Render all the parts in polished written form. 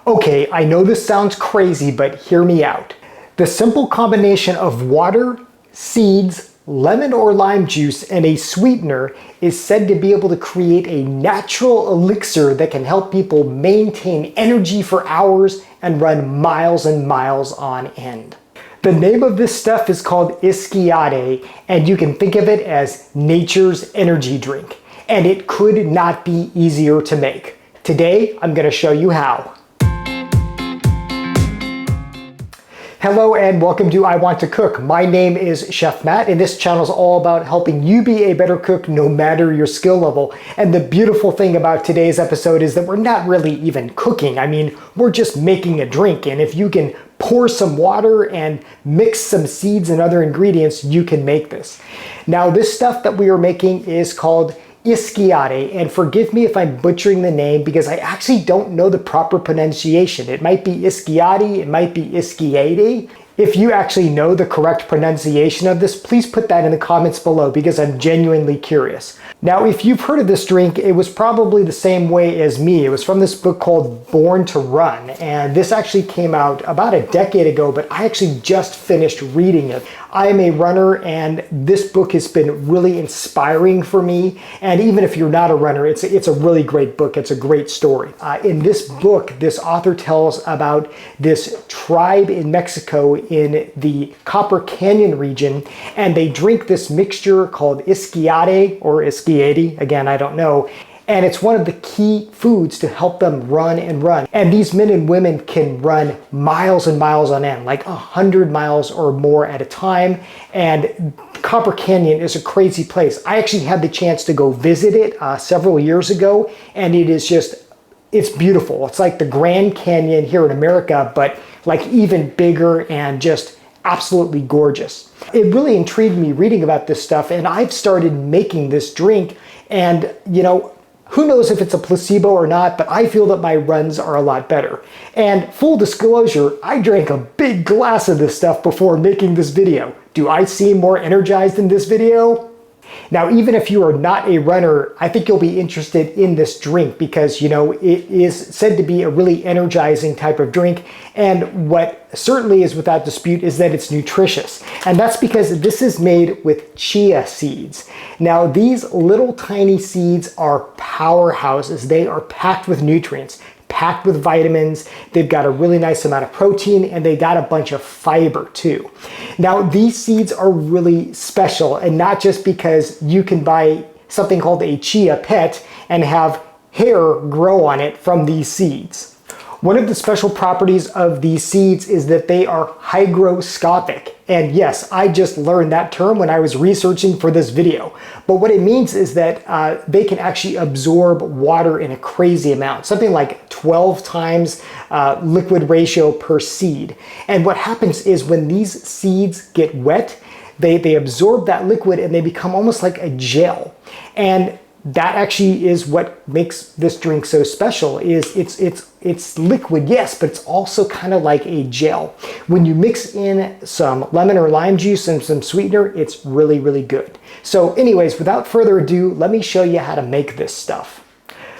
Okay, I know this sounds crazy, but hear me out. The simple combination of water, seeds, lemon or lime juice, and a sweetener is said to be able to create a natural elixir that can help people maintain energy for hours and run miles and miles on end. The name of this stuff is called Iskiate, and you can think of it as nature's energy drink. And it could not be easier to make. Today, I'm going to show you how. Hello and welcome to I Want to Cook. My name is Chef Matt, and this channel is all about helping you be a better cook no matter your skill level. And the beautiful thing about today's episode is that we're not really even cooking. I mean, we're just making a drink, and if you can pour some water and mix some seeds and other ingredients, you can make this. Now, this stuff that we are making is called Iskiate, and forgive me if I'm butchering the name because I actually don't know the proper pronunciation. It might be Iskiate, it might be Iskiate. If you actually know the correct pronunciation of this, please put that in the comments below because I'm genuinely curious. Now, if you've heard of this drink, it was probably the same way as me. It was from this book called Born to Run, and this actually came out about a decade ago, but I actually just finished reading it. I am a runner, and this book has been really inspiring for me. And even if you're not a runner, it's a really great book. It's a great story. In this book, this author tells about this tribe in Mexico in the Copper Canyon region, and they drink this mixture called Iskiate or Iskiate, again, I don't know. And it's one of the key foods to help them run and run. And these men and women can run miles and miles on end, like 100 miles or more at a time. And Copper Canyon is a crazy place. I actually had the chance to go visit it several years ago, and it's beautiful. It's like the Grand Canyon here in America, but like even bigger and just absolutely gorgeous. It really intrigued me reading about this stuff, and I've started making this drink, and who knows if it's a placebo or not, but I feel that my runs are a lot better. And full disclosure, I drank a big glass of this stuff before making this video. Do I seem more energized in this video? Now, even if you are not a runner, I think you'll be interested in this drink because, it is said to be a really energizing type of drink. And what certainly is without dispute is that it's nutritious. And that's because this is made with chia seeds. Now, these little tiny seeds are powerhouses. They are packed with nutrients, packed with vitamins. They've got a really nice amount of protein, and they got a bunch of fiber too. Now, these seeds are really special, and not just because you can buy something called a chia pet and have hair grow on it from these seeds. One of the special properties of these seeds is that they are hygroscopic. And yes, I just learned that term when I was researching for this video. But what it means is that they can actually absorb water in a crazy amount, something like 12 times liquid ratio per seed. And what happens is when these seeds get wet, they absorb that liquid and they become almost like a gel. And that actually is what makes this drink so special. Is it's liquid, yes, but it's also kind of like a gel. When you mix in some lemon or lime juice and some sweetener, it's really, really good. So anyways, without further ado, let me show you how to make this stuff.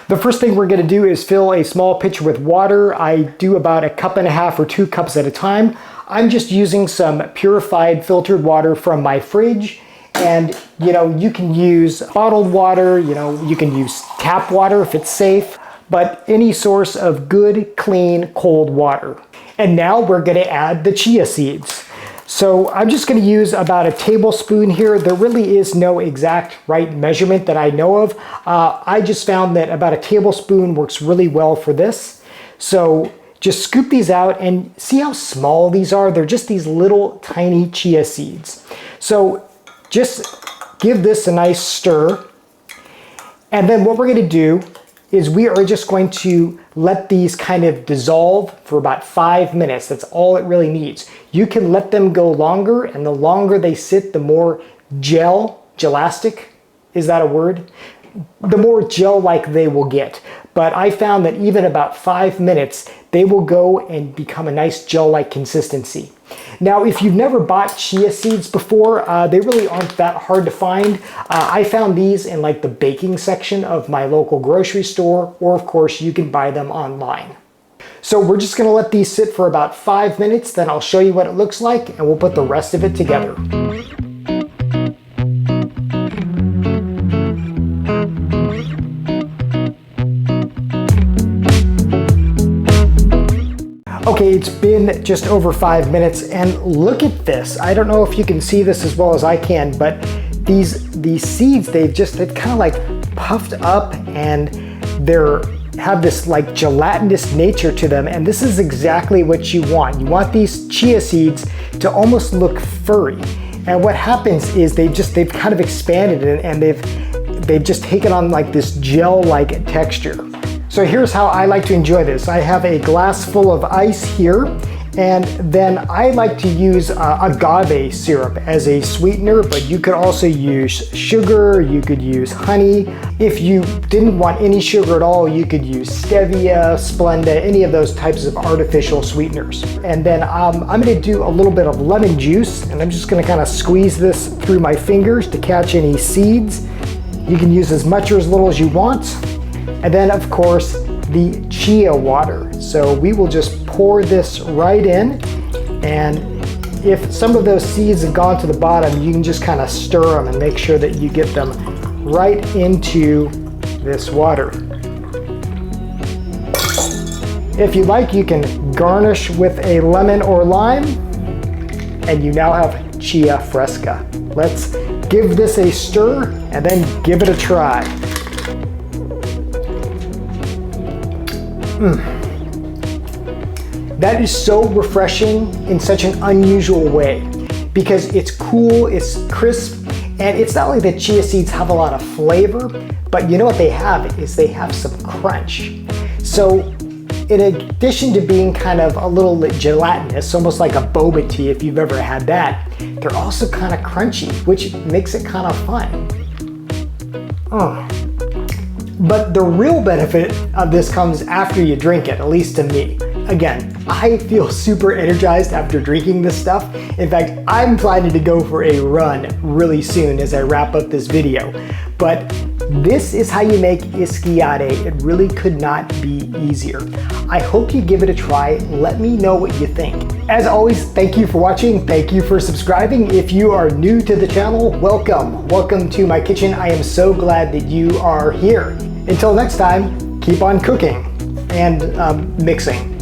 The first thing we're going to do is fill a small pitcher with water. I do about 1.5 cups or 2 cups at a time. I'm just using some purified filtered water from my fridge. And you can use bottled water, you can use tap water if it's safe, but any source of good, clean, cold water. And now we're going to add the chia seeds. So I'm just going to use about 1 tablespoon here. There really is no exact right measurement that I know of. I just found that about 1 tablespoon works really well for this. So just scoop these out and see how small these are. They're just these little tiny chia seeds. So just give this a nice stir. And then what we're going to do is we are just going to let these kind of dissolve for about 5 minutes. That's all it really needs. You can let them go longer, and the longer they sit, the more gelastic, is that a word? The more gel-like they will get. But I found that even about 5 minutes, they will go and become a nice gel-like consistency. Now, if you've never bought chia seeds before, they really aren't that hard to find. I found these in like the baking section of my local grocery store, or of course you can buy them online. So we're just gonna let these sit for about 5 minutes, then I'll show you what it looks like and we'll put the rest of it together. Okay, it's been just over 5 minutes and look at this. I don't know if you can see this as well as I can, but these seeds, they've kind of like puffed up and they're have this like gelatinous nature to them, and this is exactly what you want. You want these chia seeds to almost look furry. And what happens is they've kind of expanded and they've just taken on like this gel-like texture. So here's how I like to enjoy this. I have a glass full of ice here, and then I like to use agave syrup as a sweetener, but you could also use sugar, you could use honey. If you didn't want any sugar at all, you could use stevia, Splenda, any of those types of artificial sweeteners. And then I'm gonna do a little bit of lemon juice, and I'm just gonna kind of squeeze this through my fingers to catch any seeds. You can use as much or as little as you want. And then of course, the chia water. So we will just pour this right in, and if some of those seeds have gone to the bottom, you can just kind of stir them and make sure that you get them right into this water. If you like, you can garnish with a lemon or lime, and you now have chia fresca. Let's give this a stir and then give it a try. That is so refreshing in such an unusual way because it's cool, it's crisp, and it's not only that chia seeds have a lot of flavor, but you know what they have is they have some crunch. So in addition to being kind of a little gelatinous, almost like a boba tea if you've ever had that, they're also kind of crunchy, which makes it kind of fun. But the real benefit of this comes after you drink it, at least to me. Again, I feel super energized after drinking this stuff. In fact, I'm planning to go for a run really soon as I wrap up this video. But this is how you make Iskiate. It really could not be easier. I hope you give it a try. Let me know what you think. As always, thank you for watching. Thank you for subscribing. If you are new to the channel, welcome. Welcome to my kitchen. I am so glad that you are here. Until next time, keep on cooking and mixing.